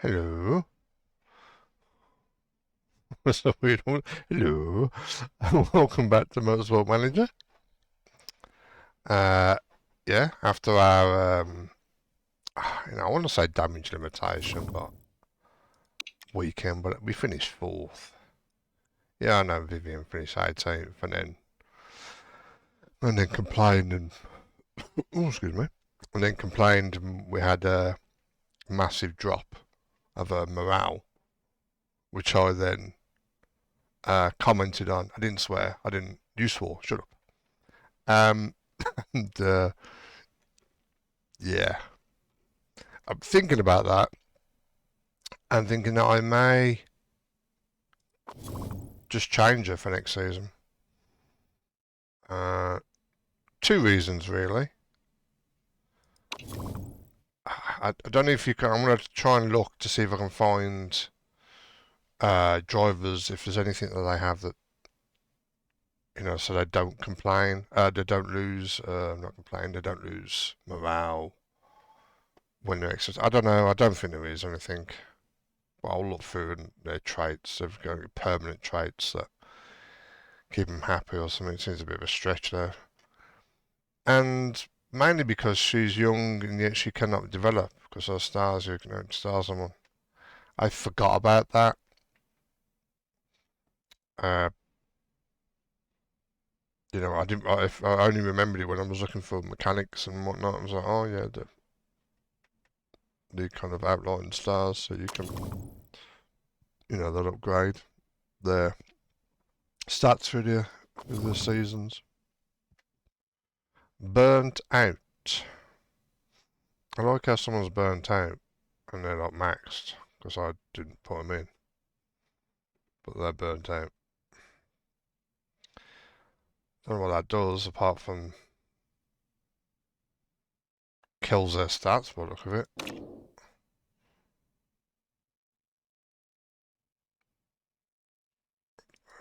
Hello. What's a weird one? Hello. Welcome back to Motorsport Manager. Uh, yeah, after our, I want to say damage limitation, but weekend, but we finished fourth. Yeah, I know Vivian finished 18th, and then complained, and oh, excuse me, and then complained, and we had a massive drop of morale, which I then commented on. I didn't swear. I didn't. You swore. Shut up. Um, and yeah, I'm thinking about that and thinking that I may just change her for next season. Uh, Two reasons really. I don't know if you can. I'm going to try and look to see if I can find drivers, if there's anything that they have that, so they don't complain. They don't lose. Not complain. They don't lose morale when they're exercising. I don't know. I don't think there is anything. But I'll look through and their traits. They've got permanent traits that keep them happy or something. It seems a bit of a stretch there. And mainly because she's young and yet she cannot develop because her stars, stars on one. I forgot about that. Uh, I didn't. I only remembered it when I was looking for mechanics and whatnot. I was like, oh yeah, the kind of outline stars, so you can, they'll upgrade their stats through the seasons. Burnt out. I like how someone's burnt out and they're not maxed because I didn't put them in, but they're burnt out. Don't know what that does apart from kills their stats by the look of it.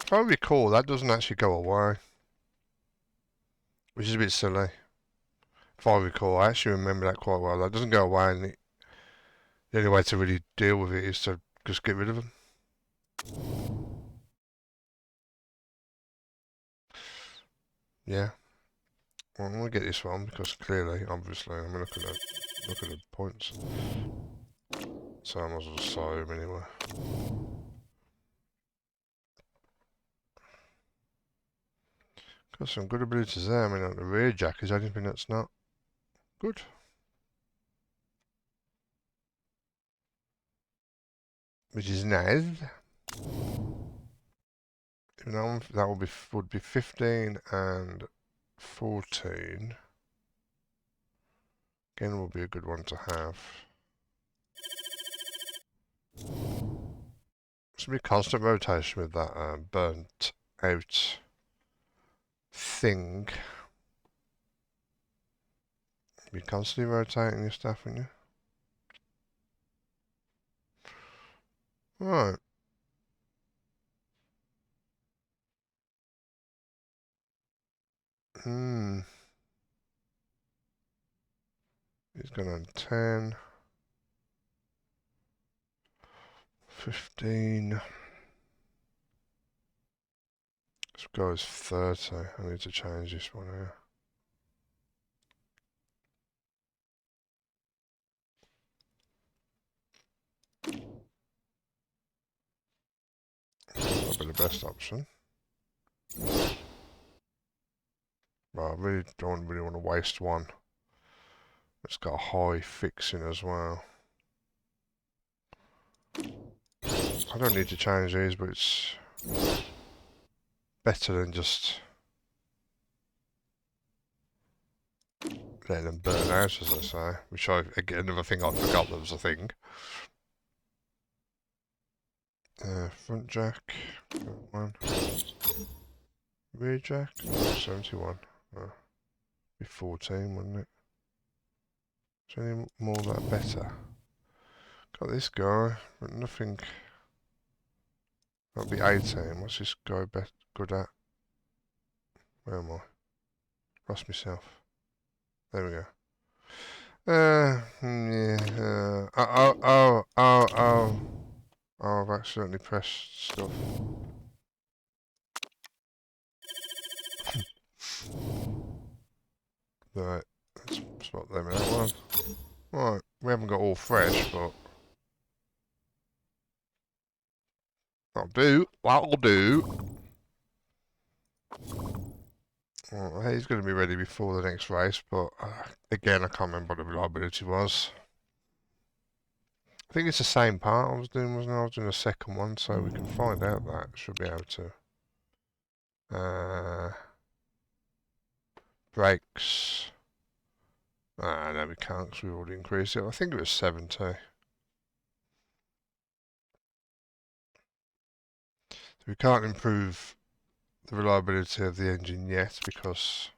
If I recall, that doesn't actually go away, which is a bit silly. If I recall, I actually remember that quite well. That doesn't go away, and the only way to really deal with it is to just get rid of them. Yeah. Well, I'm gonna get this one because clearly, obviously, I'm looking at the points. So I might as well sell him anyway. Got some good abilities there. I mean, like the rear jack is anything that's not good. Which is nice. That would be 15 and 14. Again, will be a good one to have. Should be constant rotation with that burnt out thing. Be constantly rotating your stuff, wouldn't you? Right. He's gone on 10. 15. This guy's 30. I need to change this one here. That'll be the best option. But I really don't want to waste one. It's got a high fixing as well. I don't need to change these, but it's better than just letting them burn out, as I say. Which again, another thing I forgot that was a thing. Front jack, one. Rear jack, 71. Oh, be 14, wouldn't it? Is there any more that better? Got this guy, but nothing. That'll be 18. What's this guy good at? Where am I? Lost myself. There we go. Yeah. accidentally pressed stuff. Right, let's swap them in that one. Right, we haven't got all fresh, but that'll do. That'll do. Well, he's going to be ready before the next race, but again, I can't remember what the reliability was. I think it's the same part I was doing, wasn't I? I was doing a second one, so we can find out that. Should be able to. Brakes. No, we can't because we've already increased it. I think it was 70. So we can't improve the reliability of the engine yet because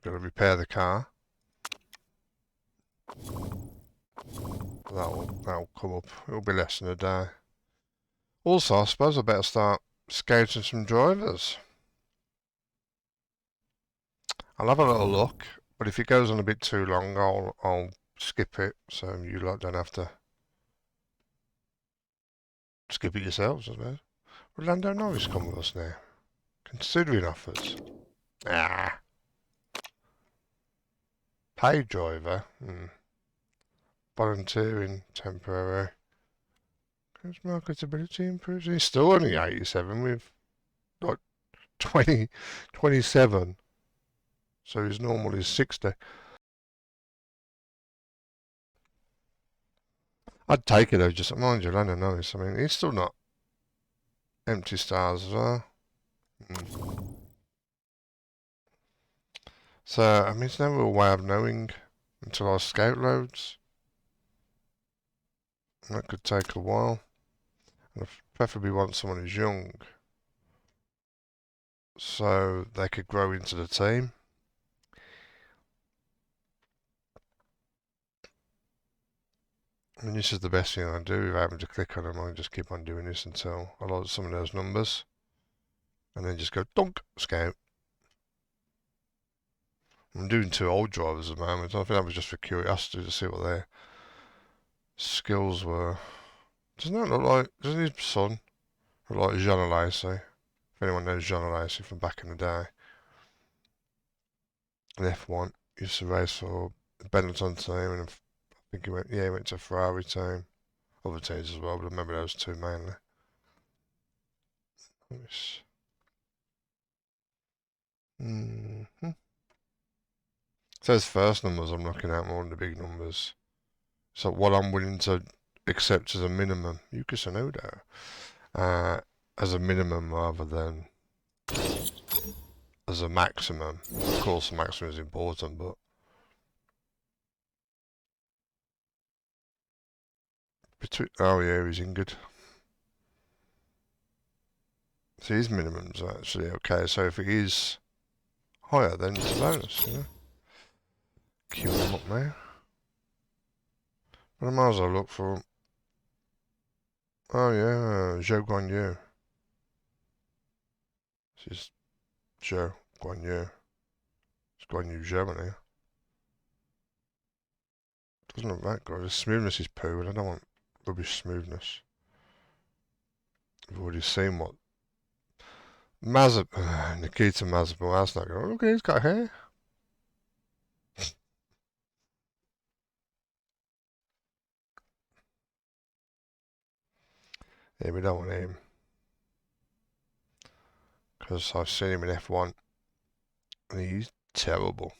we've got to repair the car. That'll come up. It'll be less than a day. Also, I suppose I better start scouting some drivers. I'll have a little look, but if it goes on a bit too long, I'll skip it, so you lot don't have to skip it yourselves, I suppose. Will Lando Norris come with us now? Considering offers. Ah. Paid driver. Volunteering, temporary. His marketability improves. He's still only 87 with like 27. So his normal is 60. I'd take it though, just mind you, Lando Norris. I mean, he's still not empty stars as well. So, I mean, there's no real way of knowing until our scout loads. And that could take a while. And I preferably want someone who's young, so they could grow into the team. I mean, this is the best thing I can do without having to click on them. I can just keep on doing this until I load some of those numbers. And then just go, donk, scout. I'm doing 2 old drivers at the moment. I think that was just for curiosity to see what their skills were. Doesn't that look like, doesn't his son look like Jean Alesi? If anyone knows Jean Alesi from back in the day. An F1, used to race for the Benetton team, and I think he went to Ferrari team. Other teams as well, but I remember those 2 mainly. So those first numbers I'm looking at more than the big numbers. So what I'm willing to accept as a minimum, Yuka Tsunoda, as a minimum rather than as a maximum. Of course, the maximum is important, but oh yeah, he's injured. So his minimum's actually okay. So if it is higher, then it's a bonus, you know. Queue them up now. But I might as well look for. Oh yeah, Zhou Guanyu. This is Zhou Guanyu. It's Guanyu Germany. Doesn't look that good. The smoothness is poo, and I don't want rubbish smoothness. I've already seen what Nikita Mazepin, that's not good. Look, he's got hair. Yeah, we don't want him. Because I've seen him in F1. And he's terrible.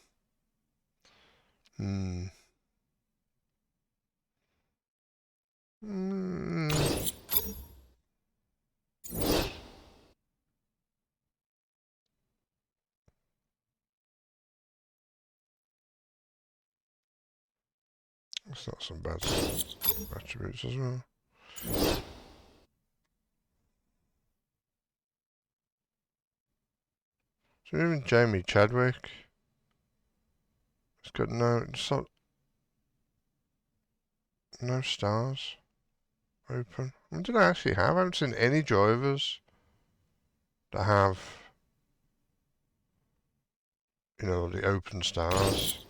That's not some bad attributes as well. So even Jamie Chadwick, it's got no stars open. What did I actually have? I haven't seen any drivers that have, you know, the open stars.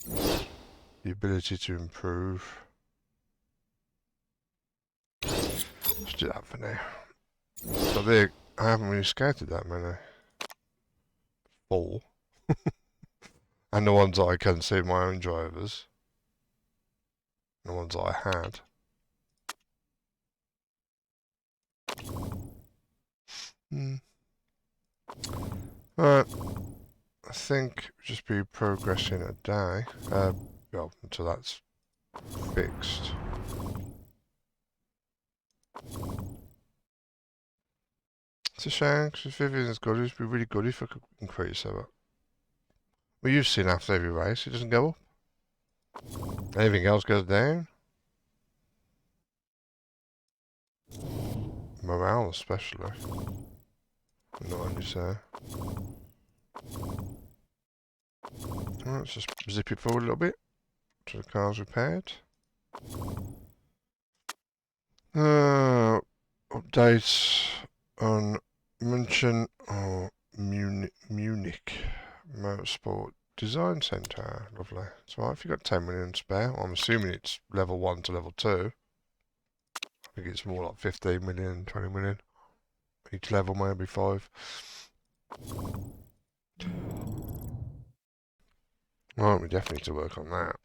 The ability to improve. Let's do that for now. So there, I haven't really scouted that many. 4. And the ones I can see my own drivers. The ones I had. Alright. I think just be progressing a day. Well, until that's fixed. It's a shame, because if everything's good, it'd be really good if I could increase it. Well, you've seen after every race, it doesn't go up. Anything else goes down. Morale especially. Not only so. Let's just zip it forward a little bit till the car's repaired. Updates on München or Munich Motorsport Design Centre. Lovely. So if you've got 10 million spare, well, I'm assuming it's level 1 to level 2. I think it's more like 15 million, 20 million. Each level maybe 5. Well, we definitely need to work on that.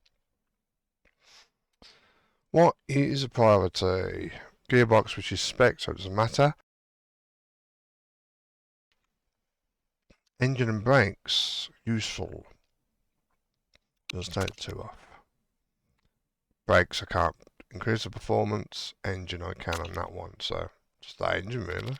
What is a priority? Gearbox, which is spec, so it doesn't matter. Engine and brakes, useful. Let's take 2 off. Brakes, I can't increase the performance. Engine, I can on that one, so just that engine really.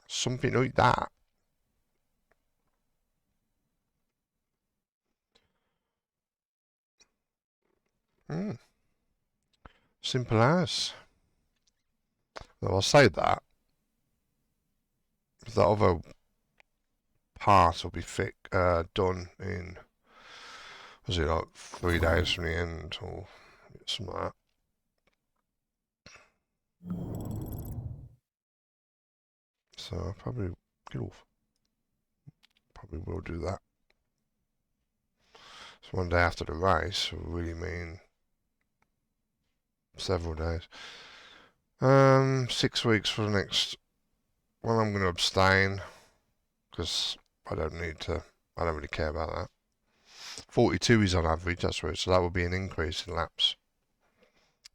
Something like that. Simple as. Though I'll say that. The other part will be done in, was it like 3 days from the end or something like that. So I'll probably get off. Probably will do that. So one day after the race will really mean several days. 6 weeks for the next. Well, I'm going to abstain because I don't need to. I don't really care about that. 42 is on average, that's right. So that will be an increase in laps.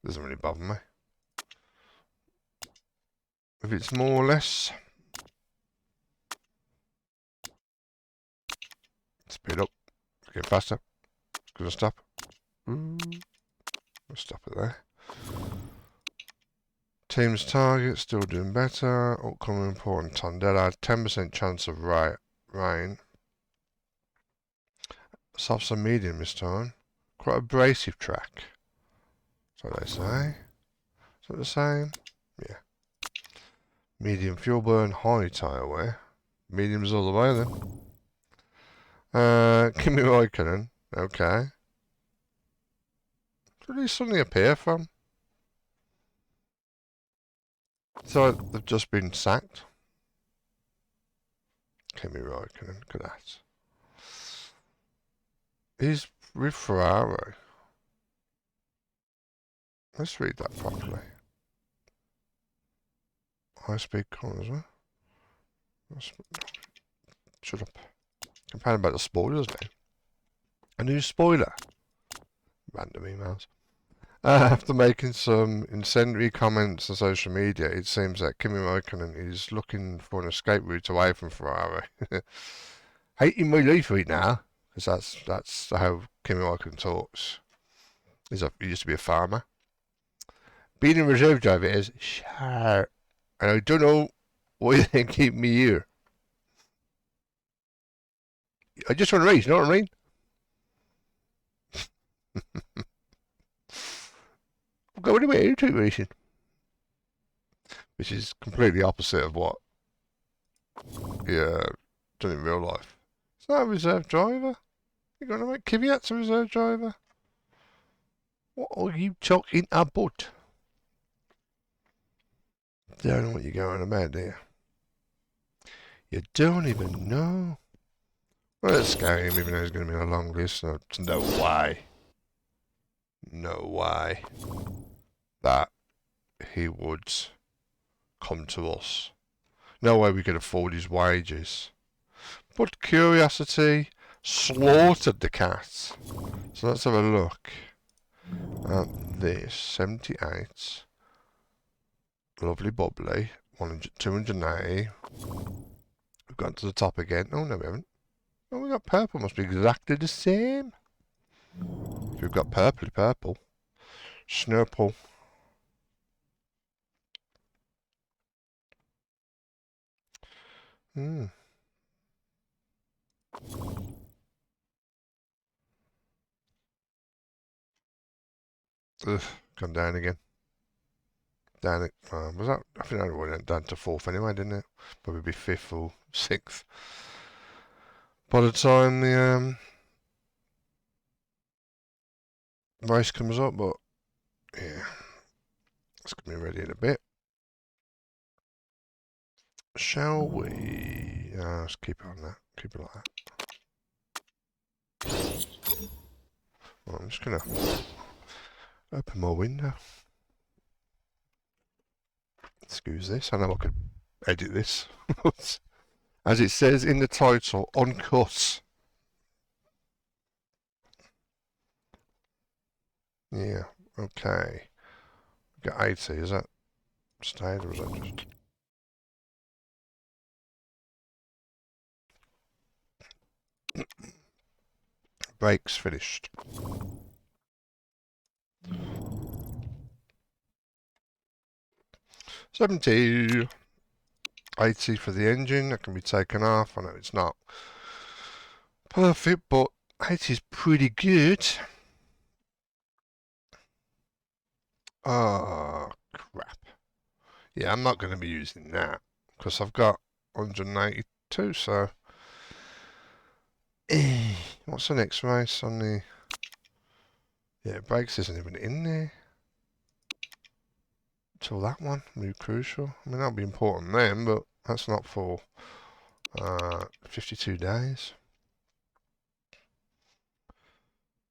Doesn't really bother me. If it's more or less, speed up, get faster. It's gonna stop. We'll stop it there. Team's target, still doing better. Upcoming important Tondela, 10% chance of rain. Softs and medium this time. Quite abrasive track. That's what they say. Is that the same? Yeah. Medium fuel burn, high tyre wear. Medium's all the way then. Kimi Räikkönen. Okay. Where did he suddenly appear from? So they've just been sacked. Kimi Räikkönen, look at that. He's with Ferrari. Let's read that properly. High speed corners, huh? Shut up. Complaining about the spoilers now. A new spoiler. Random emails. After making some incendiary comments on social media, it seems that Kimi Räikkönen is looking for an escape route away from Ferrari. Hating my life right now, because that's how Kimi Räikkönen talks. He used to be a farmer. Being a reserve driver is sure, and I don't know why they keep me here. I just want to race, you know what I mean? I'm going away to racing. Which is completely opposite of what done in real life. It's not a reserve driver. You're going to make Kvyat's a reserve driver? What are you talking about? Don't know what you're going about, do you? You don't even know. Well, let's scare him, even though he's going to be on a long list. So there's no way. No way that he would come to us. No way we could afford his wages. But curiosity slaughtered the cat. So let's have a look at this. 78. Lovely bubbly. 100, 280. We've gone to the top again. Oh, no, we haven't. Oh, we got purple. Must be exactly the same. We've got purpley purple. Snurple. Hmm. Ugh, gone down again. Down it. Was that? I think that went down to fourth anyway, didn't it? Probably be fifth or sixth. By the time the race comes up, but yeah, it's gonna be ready in a bit. Shall we? Let's keep it on that. Keep it like that. Well, I'm just gonna open my window. Excuse this. I know I could edit this. As it says in the title, Uncut. Yeah, okay. Got 80, is that stayed or is that just... Brakes finished. 70. 80 for the engine, that can be taken off. I know it's not perfect, but 80 is pretty good. Oh, crap. Yeah, I'm not going to be using that because I've got 182, so... What's the next race on the... Yeah, brakes isn't even in there. Till that one, new crucial. I mean, that'll be important then, but that's not for 52 days.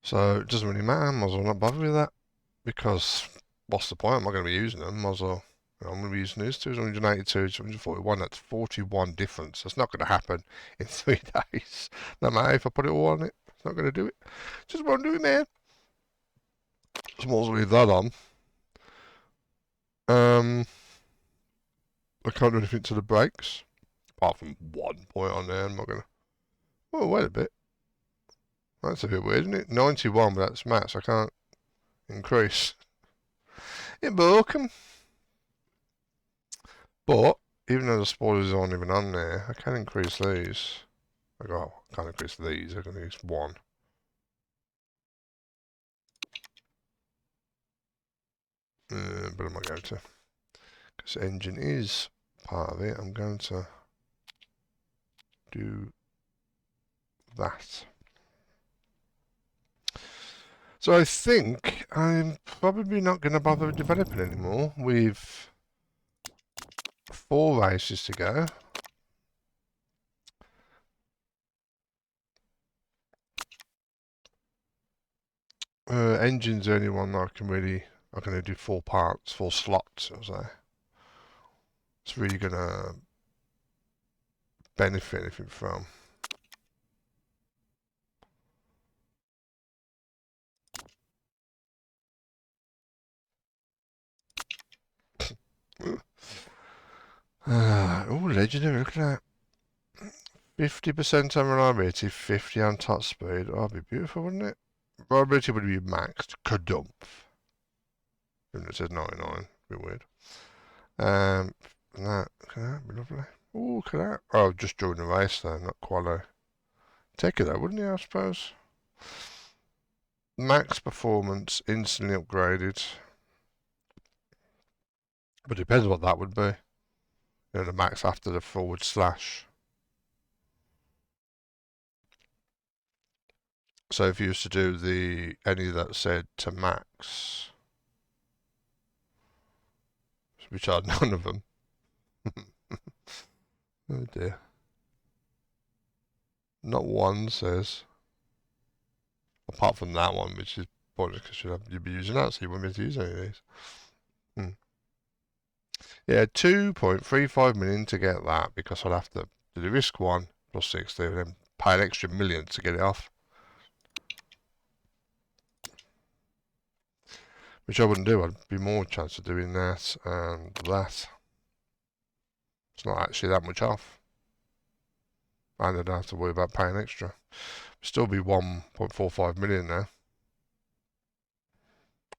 So it doesn't really matter, might as well not bother with that. Because what's the point? I'm not going to be using them, might as well... I'm going to be using these two, 182, 241, that's 41 difference. That's not going to happen in 3 days. No matter if I put it all on it, it's not going to do it. Just won't do it, man. Just might as well leave that on. I can't do anything to the brakes. Apart from 1 point on there, I'm not going to... Oh, wait a bit. That's a bit weird, isn't it? 91, but that's max, I can't increase. It broke 'em. But, even though the spoilers aren't even on there, I can increase these. I can't increase these, I can increase 1. But I'm not going to. Because the engine is part of it, I'm going to do that. So I think I'm probably not going to bother developing anymore. We've 4 races to go. Engine's the only one that I can really... I'm going to do 4 parts, 4 slots, I say. It's really going to benefit anything from. Oh, legendary, look at that. 50% on reliability, 50 on top speed. Oh, that'd be beautiful, wouldn't it? Reliability would be maxed. Kadumph. Even though it says 99. Be weird. That, can that be lovely? Oh, look at that. Oh, just during the race though, not quali. Take it though, wouldn't you, I suppose? Max performance, instantly upgraded. But it depends what that would be. You know, the max after the forward slash. So if you used to do any that said to max, which are none of them. Oh, dear. Not one says. Apart from that one, which is pointless because you'd be using that, so you wouldn't be able to use any of these. Yeah, 2.35 million to get that, because I'd have to do the risk one plus 60 and then pay an extra million to get it off. Which I wouldn't do. I'd be more chance of doing that and that. It's not actually that much off. And I don't have to worry about paying extra. Still be 1.45 million now.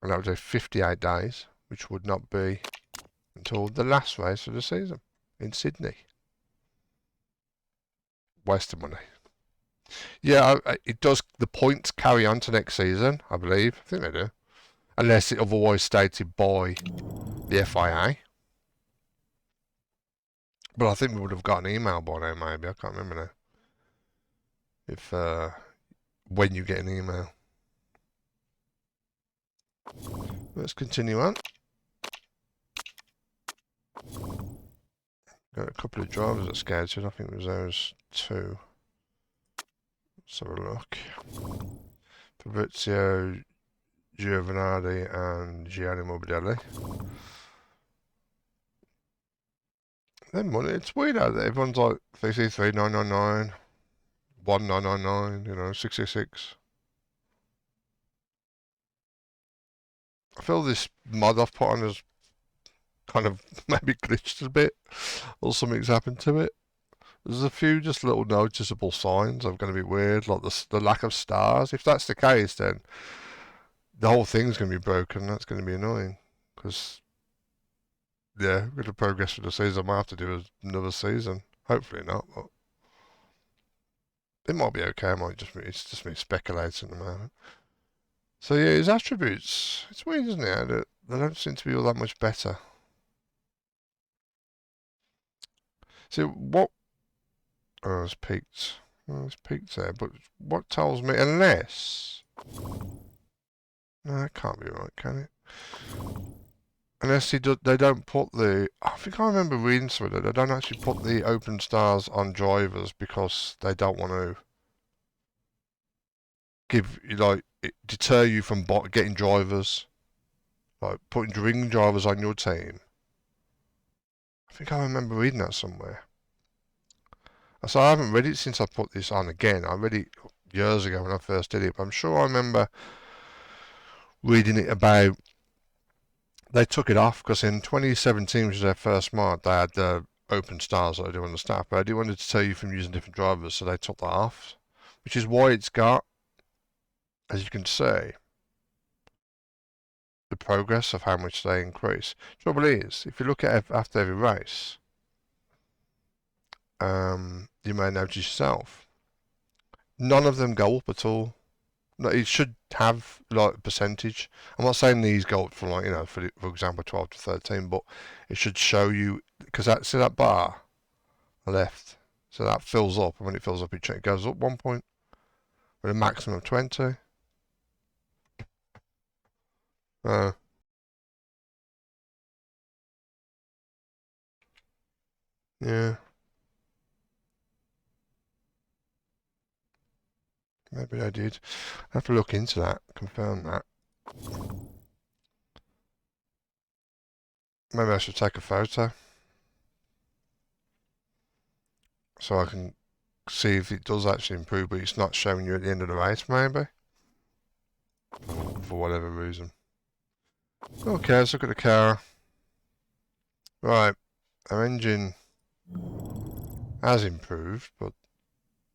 And that would take 58 days, which would not be until the last race of the season in Sydney. Waste of money. Yeah, it does. The points carry on to next season, I believe. I think they do. Unless it otherwise stated by the FIA. But I think we would have got an email by now, maybe. I can't remember now. If, when you get an email. Let's continue on. Got a couple of drivers at scouted. I think it was those two. Let's have a look. Fabrizio Giovanardi and Gianni Morbidelli. Then money. It's weird how everyone's like 333, 999, 1999, you know, 666. I feel this mod I've put on has kind of maybe glitched a bit, or something's happened to it. There's a few just little noticeable signs of going to be weird, like the lack of stars. If that's the case, then the whole thing's going to be broken. That's going to be annoying, because yeah, with the progress of the season, I might have to do another season. Hopefully not, but it might be okay. It's just me speculating at the moment. So yeah, his attributes. It's weird, isn't it? They don't seem to be all that much better. See what? Oh, it's peaked. Oh, it's peaked there. But what tells me, unless, no, that can't be right, can it? Unless they don't put the. I think I remember reading something that they don't actually put the open stars on drivers because they don't want to deter you from getting drivers, like bringing drivers on your team. I think I remember reading that somewhere. So I haven't read it since I put this on again. I read it years ago when I first did it, but I'm sure I remember reading it about. They took it off because in 2017, which was their first mod, they had the open stars that I do on the staff, but I didn't want to deter you from using different drivers, so they took that off, which is why it's got, as you can see, the progress of how much they increase. Trouble is, if you look at it after every race, you may notice yourself, none of them go up at all. No, it should have like a percentage. I'm not saying these go up from, like, you know, for example 12 to 13, but it should show you, because see that bar left, so that fills up, and when it fills up, it goes up 1 point with a maximum of 20. Yeah, maybe I did. I have to look into that, confirm that. Maybe I should take a photo so I can see if it does actually improve, but it's not showing you at the end of the race, maybe, for whatever reason. Okay, let's look at the car. Right, our engine has improved, but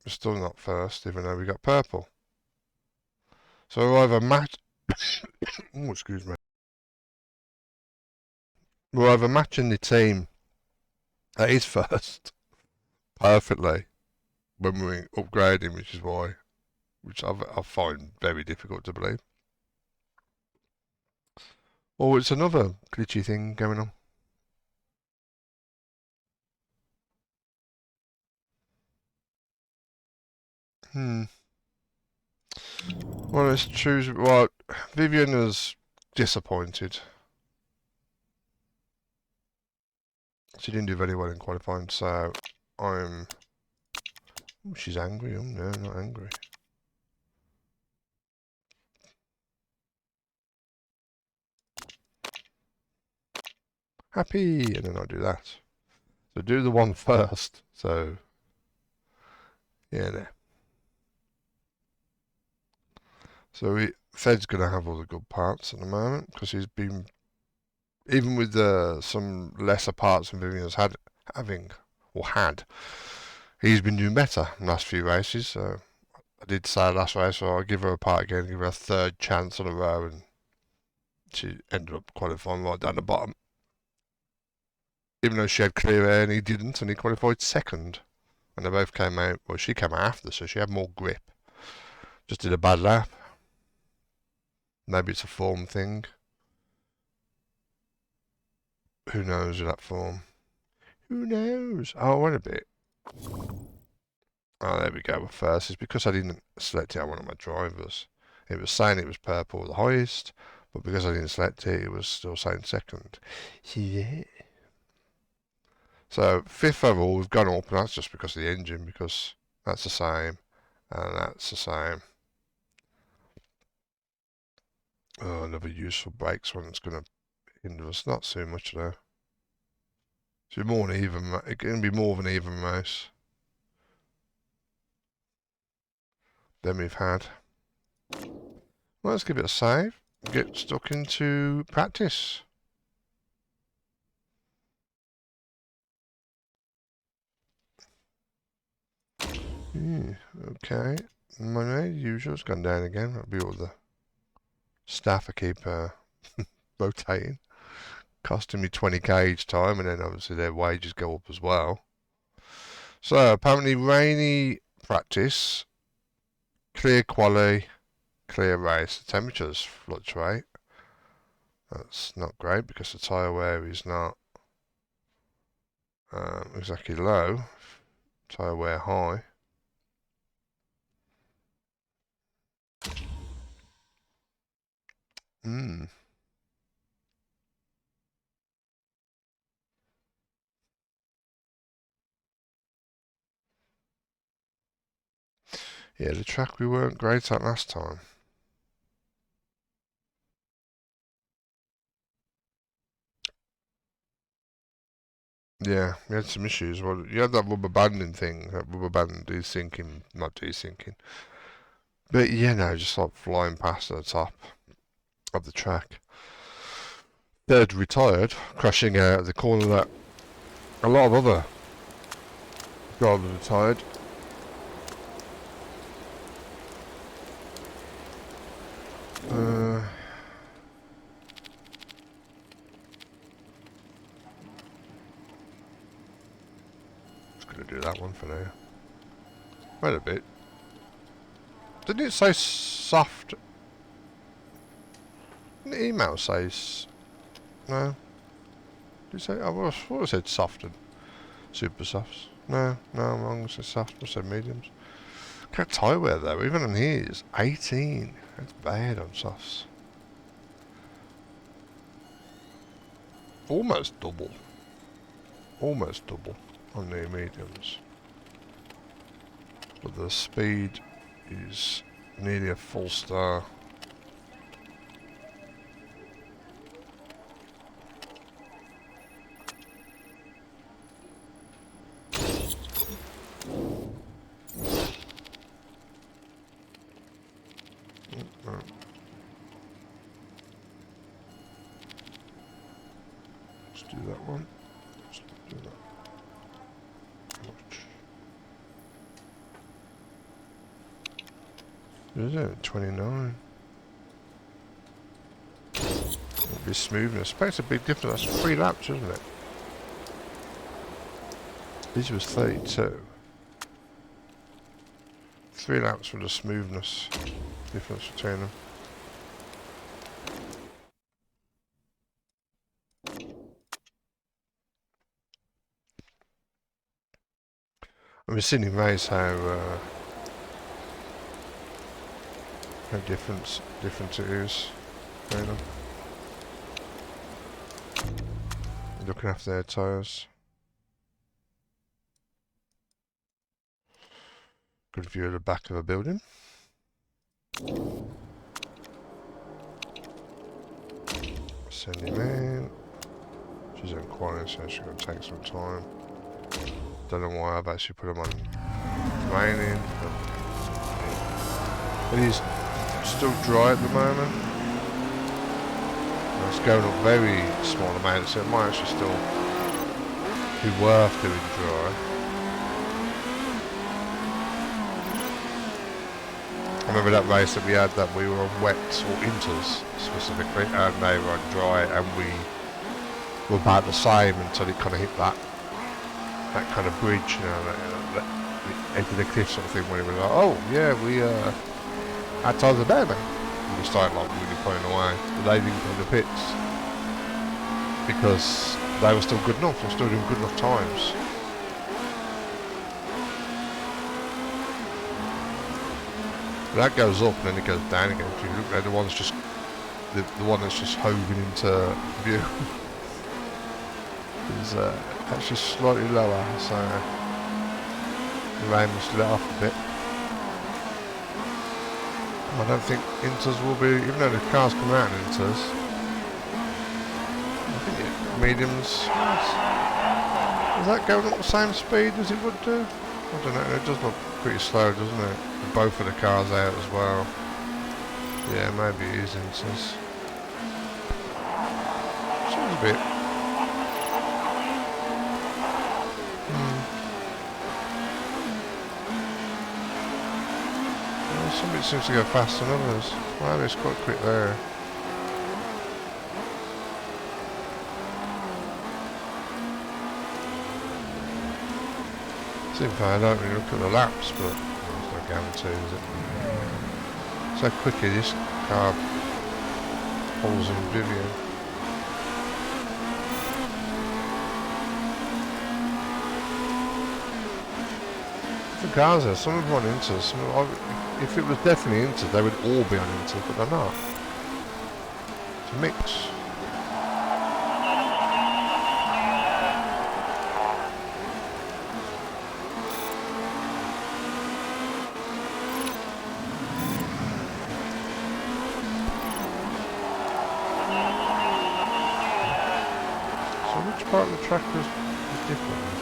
we're still not first, even though we got purple. So we're either oh, excuse me. We're either matching the team that is first perfectly when we're upgrading, which I find very difficult to believe. Or it's another glitchy thing going on. Well, let's choose. Well, Vivian is disappointed. She didn't do very well in qualifying, so I'm Ooh, she's angry. Oh no, not angry. Happy, and then I'll do that. So do the one first. So yeah, there. So Fed's gonna have all the good parts at the moment because he's been, even with some lesser parts than Vivian's had, he's been doing better in the last few races. So I did say last race, so I'll give her a part again, give her a third chance on a row, and she ended up qualifying right down the bottom. Even though she had clear air and he didn't, and he qualified second. And they both came out, well, she came out after, so she had more grip. Just did a bad lap. Maybe it's a form thing. Who knows with that form? Who knows? Oh, wait a bit. Oh, there we go. First, it's because I didn't select it on one of my drivers. It was saying it was purple, the highest, but because I didn't select it, it was still saying second. Yeah. So, fifth overall, we've gone up, and that's just because of the engine, because that's the same, and that's the same. Oh, another useful brakes one that's going to hinder us. Not so much, though. It's more an even, it's going to be more of an even race than we've had. Well, let's give it a save. Get stuck into practice. Okay. Money, usual, it's gone down again. That'll be all the staff I keep rotating. Costing me 20k each time, and then obviously their wages go up as well. So, apparently rainy practice, clear quali, clear race. The temperatures fluctuate. That's not great because the tyre wear is not exactly low. Tyre wear high. Yeah, the track we weren't great at last time. Yeah, we had some issues. Well, you had that rubber banding thing, that rubber band desyncing, not desyncing. But yeah, no, just like flying past the top of the track. Third retired, crashing out of the corner that a lot of other drivers retired. Just gonna do that one for now. Wait a bit. Didn't it say soft? Didn't the email say no? Did it say? I thought it said soft and super softs. No, I'm wrong. It said soft. I said mediums. Look at tyre wear though. Even on here is 18. That's bad on softs. Almost double. Almost double on the mediums. But the speed is nearly a full star. Let's do that one. Let's do that. Is it 29? It'll be smoothness. Makes a big difference. That's 3 laps, isn't it? This was 32. 3 laps for the smoothness difference between them. And we've seen in race how different it is. Looking after their tyres. Good view of the back of a building. Send him in. She's in quarantine, so she's going to take some time. Don't know why I've actually put him on training. But he's still dry at the moment. It's going up very small amounts, so it might actually still be worth doing dry. I remember that race that we had that we were on wets or inters specifically, and they were on dry, and we were about the same until it kind of hit that kind of bridge, you know, that edge of the cliff sort of thing, when it was like, oh yeah, we our tires are down now. And we started like really pulling away. They didn't come to the pits because they were still good enough. They were still doing good enough times. But that goes up and then it goes down again. If you look at the one's just the one that's just hoving into view is actually slightly lower, so the rain must let off a bit. I don't think inters will be, even though the cars come out in inters, I think mediums, is that going up the same speed as it would do? I don't know, it does look pretty slow, doesn't it? With both of the cars out as well. Yeah, maybe it is inters. Seems a bit. Some bits seems to go faster than others. Wow, it's quite quick there. Seems like I don't really look at the laps, but there's no guarantee, is it? So quickly this car pulls in Vivian. The cars there, some of them on inters. If it was definitely inters, they would all be on inters, but they're not. It's a mix. So which part of the track is different?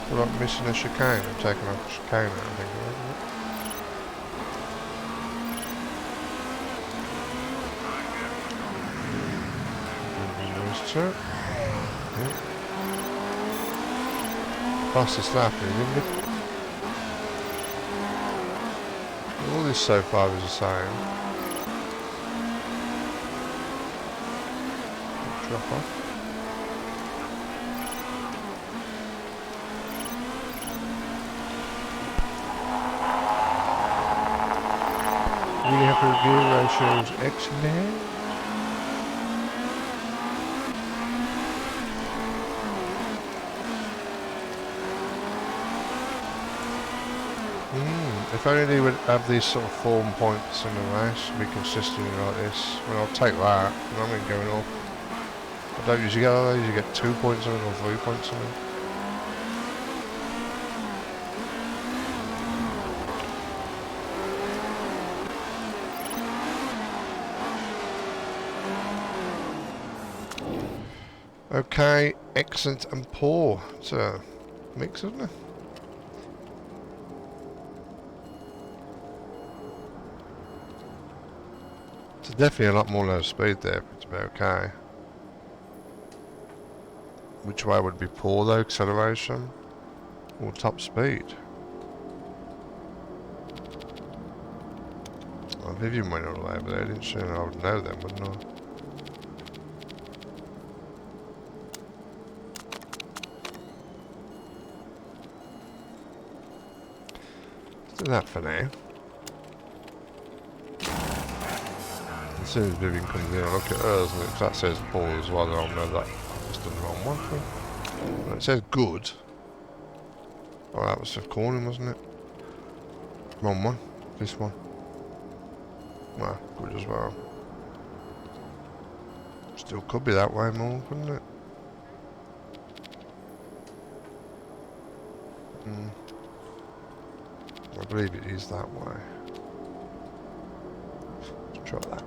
We're not missing a chicane. I'm taking off the chicane, I think, isn't it? Those two. Yep. Fastest lap, isn't it? All this so far is the same. Drop off. Really happy with gear ratios, excellent. If only they would have these sort of form points in the race, be consistently like this. Well, I'll take that, and I'm going off. I don't usually get all those, you get 2 points on it or 3 points on it. Okay, excellent and poor. It's a mix, isn't it? It's definitely a lot more low speed there, but it's about okay. Which way would be poor though? Acceleration or top speed? Oh, Vivian went all the way over there, didn't she? And I would know them, wouldn't I? Let's do that for now. As soon as Vivian comes in, I'll look at hers, and if that says poor as well, then I'll know that I've just done the wrong one. When it says good. Oh, that was the corner, wasn't it? Wrong one. This one. Nah, good as well. Still could be that way more, couldn't it? I believe it is that way. Let's try that.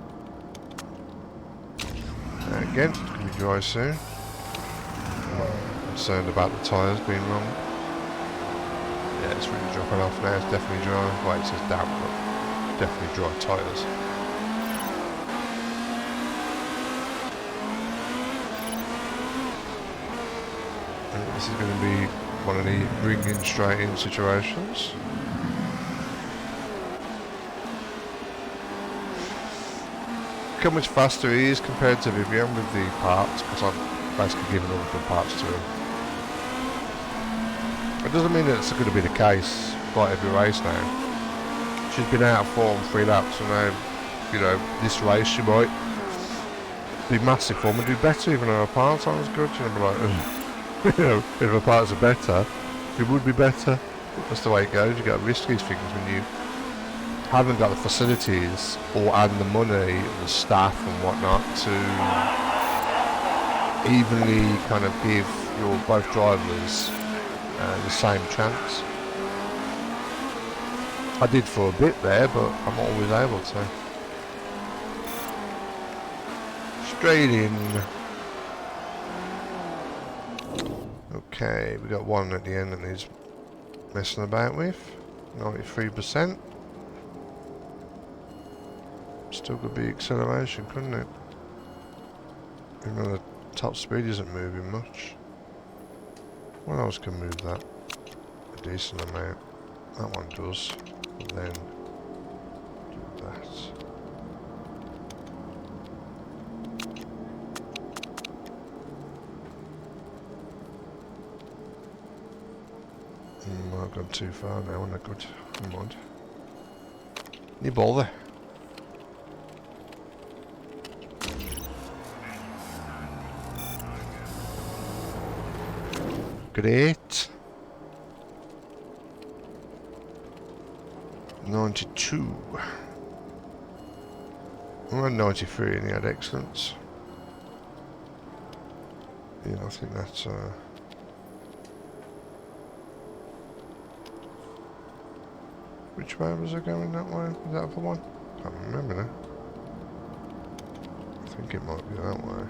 And again, it's going to be dry soon. I'm not concerned about the tyres being wrong. Yeah, it's really dropping off now. It's definitely dry. Well, it says damp, but definitely dry tyres. And this is going to be one of the ringing straight in situations. Look how much faster he is compared to Vivian with the parts, because I'm basically giving all the parts to him. It doesn't mean that it's going to be the case by every race now. She's been out of form 3 laps, and now, you know, this race she might be massive form and do better even though her parts aren't as good. You know, like, you know, if her parts are better, it would be better. That's the way it goes. You got to risk these things when you haven't got the facilities and the money and the staff and whatnot to evenly kind of give your both drivers the same chance. I did for a bit there, but I'm not always able to. Straight in. Okay, we got one at the end that needs messing about with. 93%. Still could be acceleration, couldn't it? Even though the top speed isn't moving much. What else can move that? A decent amount. That one does. And then do that. I've gone too far now, and I could. Come on. You bother. Great. 92. We're on 93 and he had excellence. Yeah, I think that's which way was it going that way? Was that for one? Can't remember now. I think it might be that way.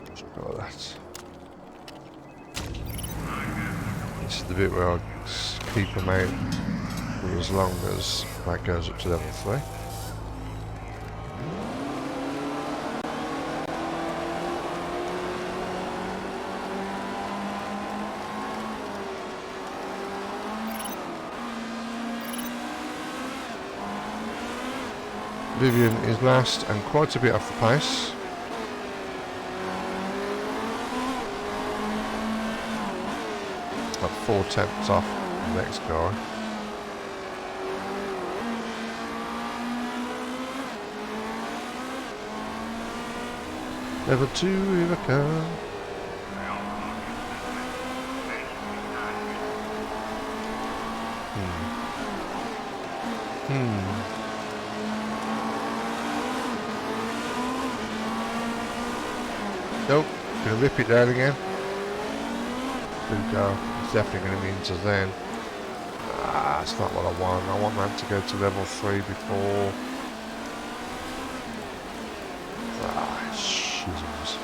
Let's try that. This is the bit where I keep them out for as long as that goes up to level 3. Vivian is last and quite a bit off the pace. About 4 tenths off the next guy. Level 2, here I come. Nope, gonna rip it down again. Good go. It's definitely gonna be into then. Ah, that's not what I want. I want that to go to level 3 before. Ah, Jesus.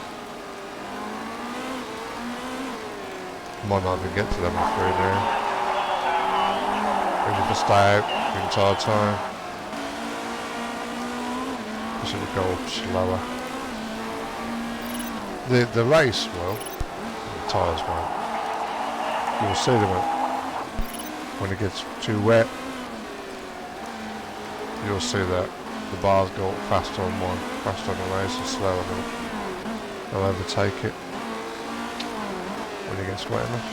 Might not even get to level 3 now. Maybe just stay out the entire time. This will go up slower. The race will, the tyres won't. You'll see them when it gets too wet. You'll see that the bars go up faster on one, faster on the race and slower. They'll overtake it when it gets wet enough.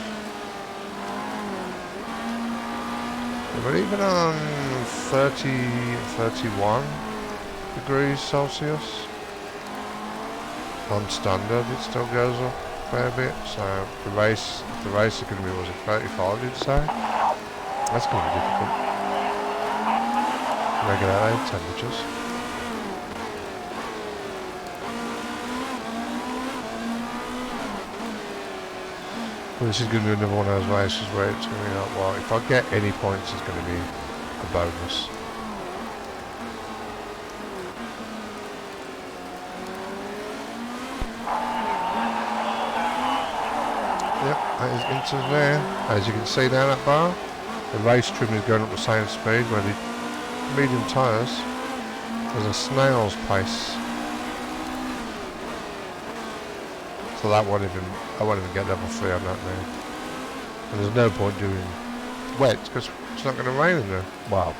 Yeah, but even on 30, 31 degrees Celsius, on standard it still goes up. fair bit. So the race is going to be, was it 35? Did you say? That's going to be difficult. Regular temperatures. Well, this is going to be another one of those races where it's going to be like, well, if I get any points, it's going to be a bonus. Yep, that is into there. As you can see now, that bar, the race trim is going up the same speed, where the medium tyres, there's a snail's pace. So that won't even, I won't even get level 3 on that now. And there's no point doing wet, because it's not going to rain in there. Well,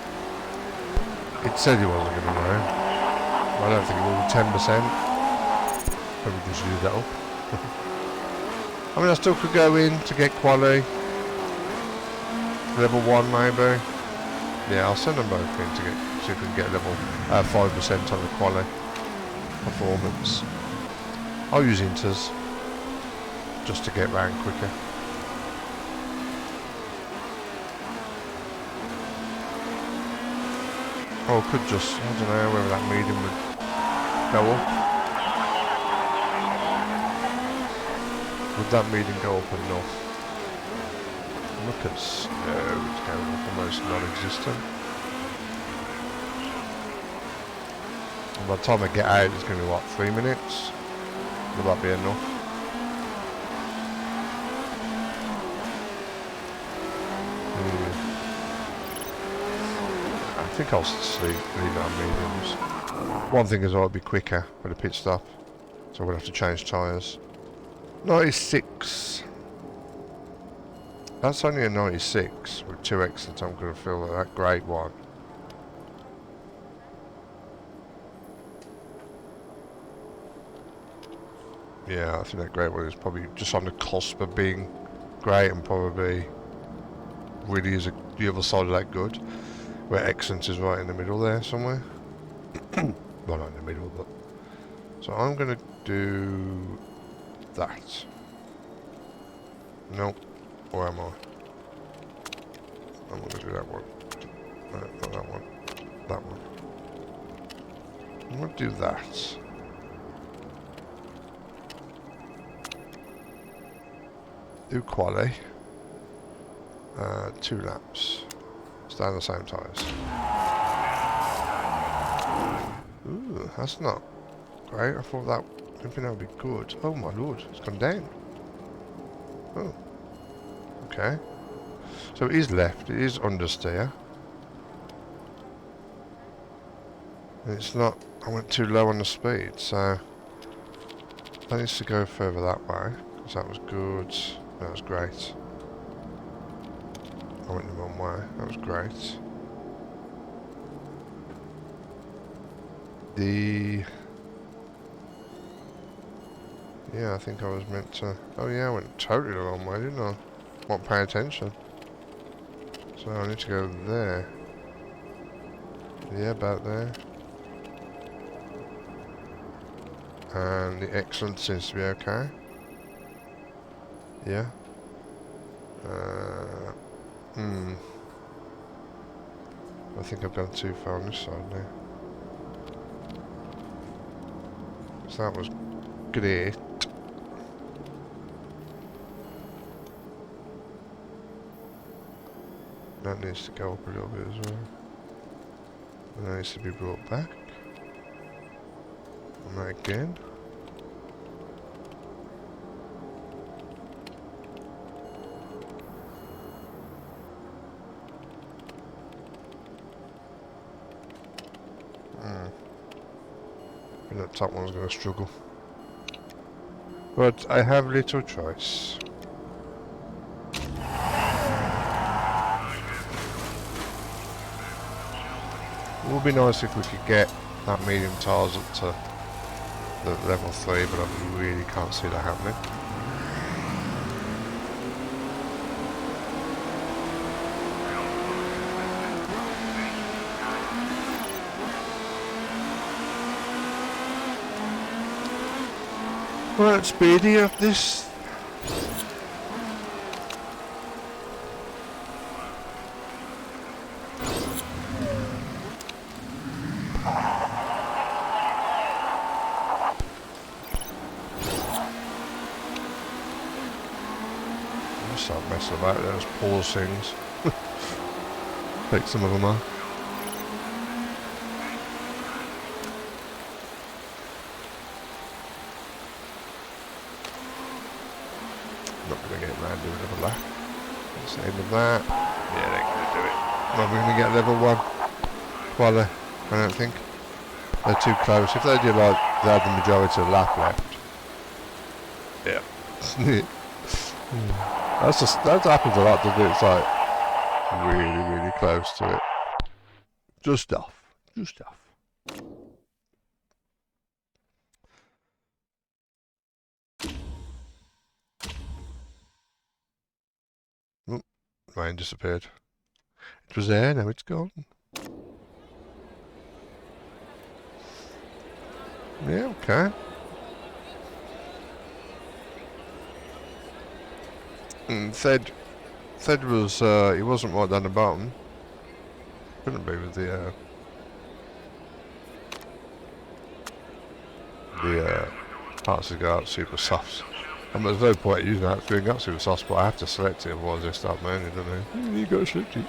it said it wasn't going to rain. I don't think it will be 10%. Probably just use that up. I mean, I still could go in to get quali. Level 1 maybe. Yeah, I'll send them both in to get, so you can get level 5% on the quali performance. I'll use inters just to get round quicker. Or I could just, I don't know whether that medium would go up. Would that medium go up enough? Look at snow, it's going up almost non-existent. And by the time I get out, it's going to be what, 3 minutes? Will that be enough? I think I'll leave it on mediums. One thing is, I'll be quicker for the pit stop, so we'll have to change tyres. 96. That's only a 96 with 2 exits. I'm going to feel that great one. Yeah, I think that great one is probably just on the cusp of being great, and probably really is the other side of that good, where excellence is right in the middle there somewhere. Well, not in the middle, but... So I'm going to do that. Nope. Or am I? I'm going to do that one. No, not that one. That one. I'm going to do that. Do quali. 2 laps. Stay on the same tyres. Ooh, that's not great. I thought that, I think that would be good. Oh my lord, it's gone down. Oh. Okay. So it is left, it is understeer. And it's not, I went too low on the speed, so that needs to go further that way, because that was good. That was great. I went the wrong way. That was great. Yeah, I think I was meant to... Oh yeah, I went totally the wrong way, didn't I? Won't pay attention. So I need to go there. Yeah, about there. And the excellence seems to be okay. Yeah. I think I've gone too far on this side now. So that was great. That needs to go up a little bit as well. And that needs to be brought back. And that again. And that top one's going to struggle. But I have little choice. It would be nice if we could get that medium tyres up to the level 3, but I really can't see that happening. Right, Speedy, this just start messing about there, just pause things. Take some of them off. Not going to get around doing another lap. That's the end of that. Yeah, they're going to do it. Not going to get level 1. Quali, I don't think. They're too close. If they did like they had the majority of the lap left. Yeah. That happens a lot, doesn't it? It's like really, really close to it. Just off. Just off. Oh, rain disappeared. It was there, now it's gone. Yeah, okay. And Thed was, he wasn't right down the bottom. Couldn't be with the parts that go out super soft. And there's no point using that to bring up super soft, but I have to select it, otherwise they start moaning, don't they? You got to select it.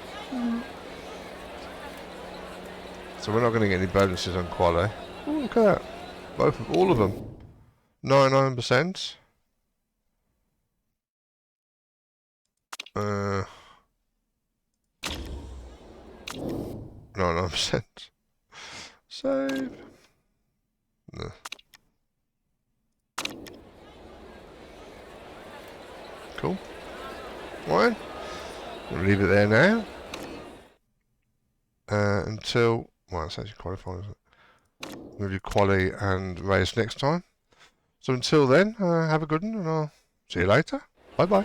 So we're not going to get any bonuses on quali. Oh, look at that. All of them. 99%. 99%. Save. No. Cool. Right. We'll leave it there now. Until... Well, it's actually qualifying, isn't it? We'll do quali and race next time. So until then, have a good one, and I'll see you later. Bye-bye.